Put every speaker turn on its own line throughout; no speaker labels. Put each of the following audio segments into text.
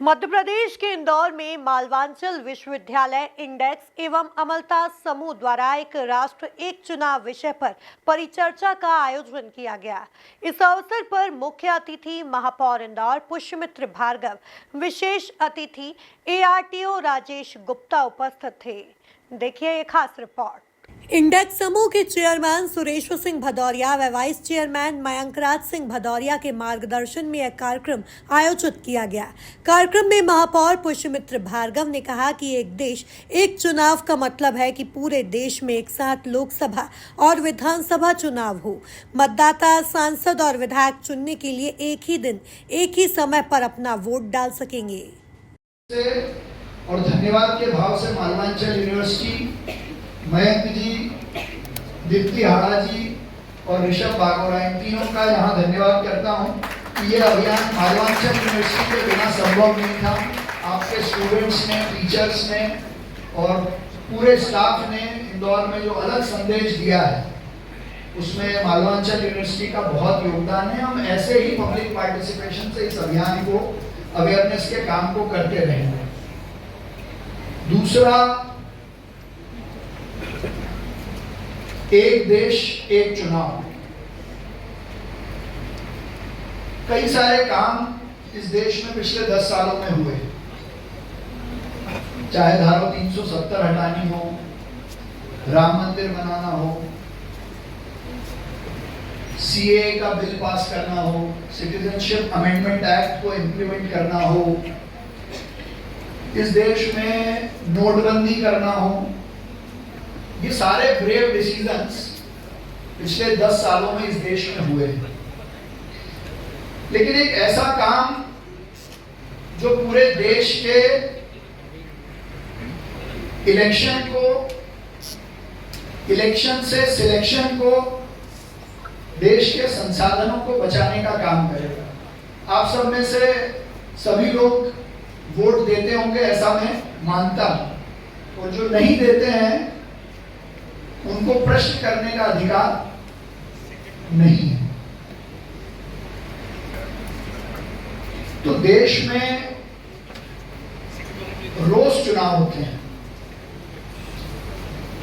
मध्य प्रदेश के इंदौर में मालवांचल विश्वविद्यालय इंडेक्स एवं अमलता समूह द्वारा एक राष्ट्र एक चुनाव विषय पर परिचर्चा का आयोजन किया गया। इस अवसर पर मुख्य अतिथि महापौर इंदौर पुष्यमित्र भार्गव, विशेष अतिथि ARTO राजेश गुप्ता उपस्थित थे। देखिए ये खास रिपोर्ट। इंडेक्स समूह के चेयरमैन सुरेश्वर सिंह भदौरिया व वाइस चेयरमैन मयंकराज सिंह भदौरिया के मार्गदर्शन में यह कार्यक्रम आयोजित किया गया। कार्यक्रम में महापौर पुष्यमित्र भार्गव ने कहा कि एक देश एक चुनाव का मतलब है कि पूरे देश में एक साथ लोकसभा और विधानसभा चुनाव हो। मतदाता सांसद और विधायक चुनने के लिए एक ही दिन एक ही समय पर अपना वोट डाल सकेंगे।
और धन्यवाद के भाव से मालवांचल यूनिवर्सिटी, मयंक जी, दीप्ति हाड़ा जी और ऋषभ बागोरा, इन तीनों का यहाँ धन्यवाद करता हूँ कि ये अभियान मालवांचल यूनिवर्सिटी के बिना संभव नहीं था। आपके स्टूडेंट्स ने, टीचर्स ने और पूरे स्टाफ ने इंदौर में जो अलग संदेश दिया है उसमें मालवांचल यूनिवर्सिटी का बहुत योगदान है। हम ऐसे ही पब्लिक पार्टिसिपेशन से इस अभियान को, अवेयरनेस के काम को करते रहेंगे। दूसरा, एक देश एक चुनाव। कई सारे काम इस देश में पिछले 10 सालों में हुए, चाहे धारा 370 हटानी हो, राम मंदिर बनाना हो, CAA का बिल पास करना हो, सिटीजनशिप अमेंडमेंट एक्ट को इम्प्लीमेंट करना हो, इस देश में नोटबंदी करना हो। ये सारे ब्रेव डिसीजंस पिछले 10 सालों में इस देश में हुए हैं। लेकिन एक ऐसा काम जो पूरे देश के इलेक्शन से सिलेक्शन को, देश के संसाधनों को बचाने का काम करेगा। आप सब में से सभी लोग वोट देते होंगे ऐसा मैं मानता हूं, और जो नहीं देते हैं उनको प्रश्न करने का अधिकार नहीं है। तो देश में रोज चुनाव होते हैं।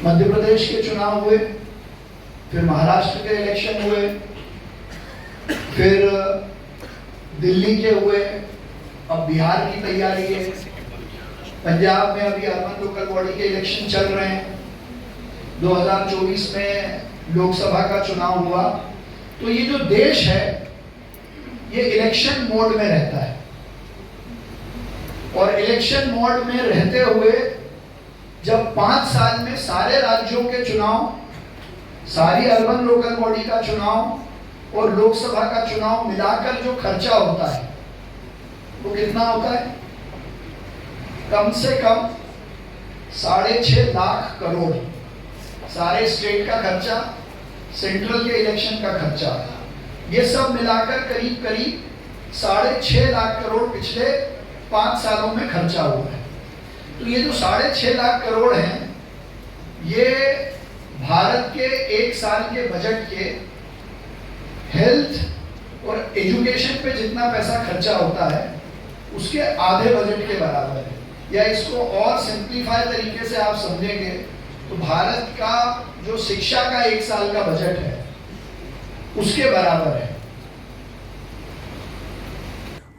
मध्य प्रदेश के चुनाव हुए, फिर महाराष्ट्र के इलेक्शन हुए, फिर दिल्ली के हुए, अब बिहार की तैयारी है, पंजाब में अभी अर्बन लोकल बॉडी के इलेक्शन चल रहे हैं, 2024 में लोकसभा का चुनाव हुआ। तो ये जो देश है ये इलेक्शन मोड में रहता है, और इलेक्शन मोड में रहते हुए जब 5 साल में सारे राज्यों के चुनाव, सारी अर्बन लोकल बॉडी का चुनाव और लोकसभा का चुनाव मिलाकर जो खर्चा होता है वो कितना होता है? कम से कम 6.5 लाख करोड़। सारे स्टेट का खर्चा, सेंट्रल के इलेक्शन का खर्चा, ये सब मिलाकर करीब करीब 6.5 लाख करोड़ पिछले 5 सालों में खर्चा हुआ है। तो ये जो 6.5 लाख करोड़ हैं, ये भारत के एक साल के बजट के हेल्थ और एजुकेशन पे जितना पैसा खर्चा होता है उसके आधे बजट के बराबर है। या इसको और सिंप्लीफाई तरीके से आप समझेंगे तो भारत का जो शिक्षा का एक साल का बजट है उसके बराबर है।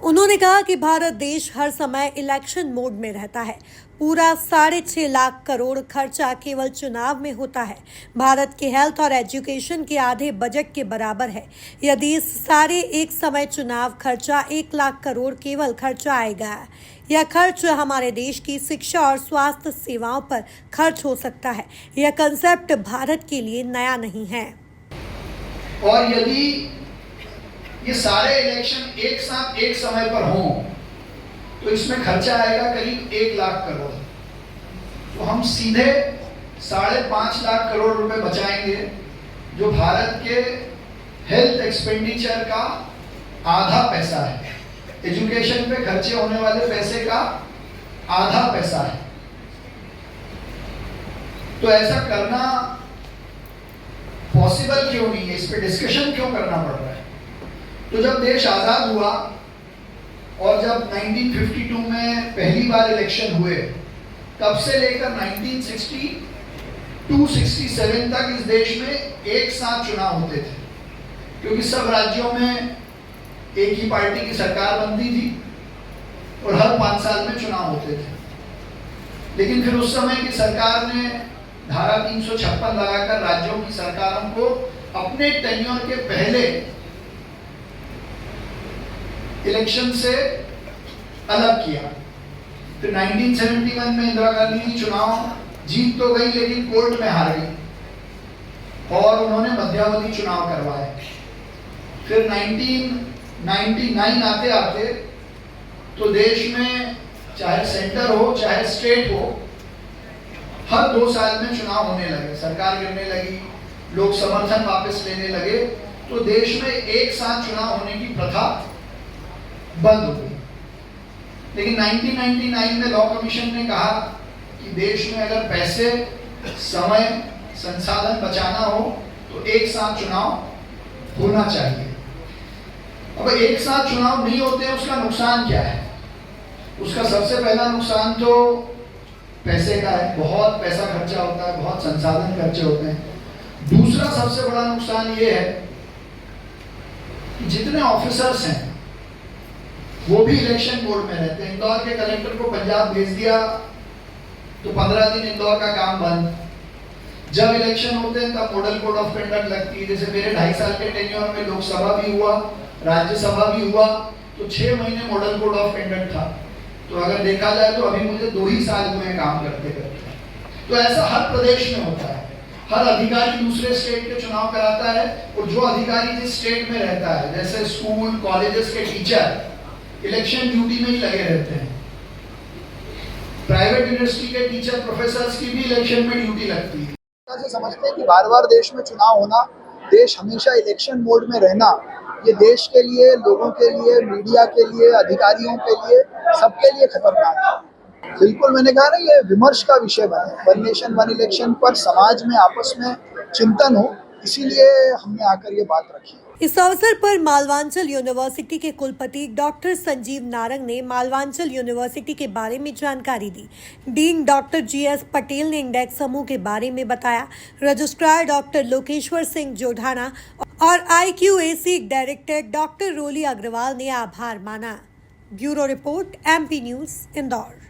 उन्होंने कहा कि भारत देश हर समय इलेक्शन मोड में रहता है। पूरा 6.5 लाख करोड़ खर्चा केवल चुनाव में होता है। भारत के हेल्थ और एजुकेशन के आधे बजट के बराबर है। यदि इस सारे एक समय चुनाव खर्चा 1 लाख करोड़ केवल खर्चा आएगा, यह खर्च हमारे देश की शिक्षा और स्वास्थ्य सेवाओं पर खर्च हो सकता है। यह कंसेप्ट भारत के लिए नया नहीं है।
और यदि ये सारे इलेक्शन एक साथ एक समय पर हों तो इसमें खर्चा आएगा करीब 1 लाख करोड़। तो हम सीधे 5.5 लाख करोड़ रुपए बचाएंगे, जो भारत के हेल्थ एक्सपेंडिचर का आधा पैसा है, एजुकेशन पे खर्चे होने वाले पैसे का आधा पैसा है। तो ऐसा करना पॉसिबल क्यों नहीं है? इस पे डिस्कशन क्यों करना पड़ रहा है? तो जब देश आजाद हुआ और जब 1952 में पहली बार इलेक्शन हुए, तब से लेकर 1962-67 तक इस देश में एक साथ चुनाव होते थे, क्योंकि सब राज्यों में एक ही पार्टी की सरकार बनती थी और हर 5 साल में चुनाव होते थे। लेकिन फिर उस समय की सरकार ने धारा 356 लगाकर राज्यों की सरकारों को अपने टेन्योर के पहले इलेक्शन से अलग किया। फिर 1971 में इंदिरा गांधी जी चुनाव जीत तो गई, लेकिन कोर्ट में हार गई और उन्होंने मध्यावधि चुनाव करवाए। फिर 1999 आते आते तो देश में चाहे सेंटर हो चाहे स्टेट हो, हर 2 साल में चुनाव होने लगे, सरकार गिरने लगी, लोग समर्थन वापस लेने लगे, तो देश में एक साथ चुनाव होने की प्रथा बंद हो गई। लेकिन 1999 में लॉ कमीशन ने कहा कि देश में अगर पैसे, समय, संसाधन बचाना हो तो एक साथ चुनाव होना चाहिए। अब एक साथ चुनाव नहीं होते हैं, उसका नुकसान क्या है? उसका सबसे पहला नुकसान तो पैसे का है, बहुत पैसा खर्चा होता है, बहुत संसाधन खर्चे होते हैं। दूसरा सबसे बड़ा नुकसान ये है कि जितने ऑफिसर्स हैं वो भी इलेक्शन बोर्ड में रहते हैं। इंदौर के कलेक्टर को पंजाब भेज दिया तो 15 दिन इंदौर का काम बंद। जब इलेक्शन होते हैं तब मॉडल कोड ऑफ कंडक्ट लगती है। जैसे मेरे 2.5 साल के टेन्योर में लोकसभा भी हुआ, राज्यसभा भी हुआ, तो 6 महीने मॉडल कोड ऑफ कंडक्ट था। तो अगर देखा जाए तो अभी मुझे 2 ही साल हुए काम करते करते। तो ऐसा हर प्रदेश में होता है। हर अधिकारी दूसरे स्टेट के चुनाव कराता है, और जो अधिकारी जिस स्टेट में रहता है, जैसे स्कूल कॉलेजेस के टीचर इलेक्शन ड्यूटी में ही लगे रहते हैं। प्राइवेट यूनिवर्सिटी के टीचर प्रोफेसर्स की भी इलेक्शन में ड्यूटी लगती है।
से समझते हैं कि बार बार देश में चुनाव होना, देश हमेशा इलेक्शन मोड में रहना, ये देश के लिए, लोगों के लिए, मीडिया के लिए, अधिकारियों के लिए, सबके लिए खतरनाक है। बिल्कुल, मैंने कहा ना, ये विमर्श का विषय बने। वन नेशन वन इलेक्शन पर समाज में आपस में चिंतन हो, इसीलिए हमने आकर ये बात रखी।
इस अवसर पर मालवांचल यूनिवर्सिटी के कुलपति डॉक्टर संजीव नारंग ने मालवांचल यूनिवर्सिटी के बारे में जानकारी दी। डीन डॉक्टर GS पटेल ने इंडेक्स समूह के बारे में बताया। रजिस्ट्रार डॉक्टर लोकेश्वर सिंह जोधाना और IQAC डायरेक्टर डॉक्टर रोली अग्रवाल ने आभार माना। Bureau report MP news Indore.